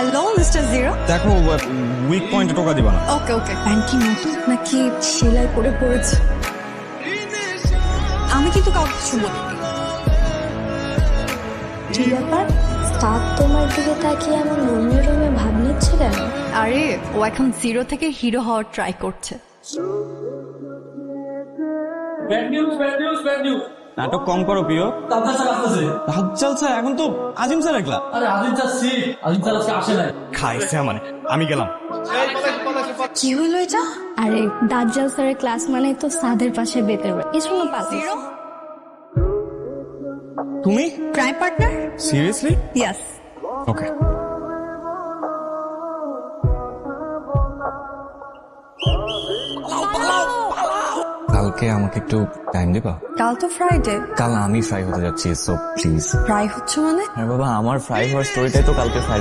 Hello mister zero. দেখো week পয়েন্টে টোকা দিবা না। ওকে ওকে। প্যান্ট কি নতুন নাকি সেলাই করে পড়েছে? আমি কিন্তু কাউকে কিছু বলিনি। কি ব্যাপার? স্টার তোমার দিকে তাকিয়ে এমন রোমে রোমে ভাব নিচ্ছে কেন? আরে ও এখন জিরো থেকে হিরো হওয়ার ট্রাই করছে। Bad news. নাটক কম করো প্রিয়। তালতা স্যার আসতেছে। দাজ্জাল স্যার এখন তো আজিম স্যার একলা। আরে আজিম স্যার সিট, আজিম স্যার আজকে আসে নাই। খাইছে মানে আমি গেলাম। কি হলো এটা? আরে দাজ্জাল স্যারের ক্লাস মানে তো সাদের পাশে বেতের বাড়ি। কিছু না পাস। জিরো তুমি ক্রাইম পার্টনার? সিরিয়াসলি? ইয়েস। ওকে। কালকে আমাকে একটু টাইম দিবা? কাল তো ফ্রাইডে। কাল আমি ফ্রাই হতে যাচ্ছি, সো প্লিজ। ফ্রাই হচ্ছে মানে? আরে বাবা, আমার ফ্রাই হওয়ার স্টোরিটাই তো কালকে ফ্রাই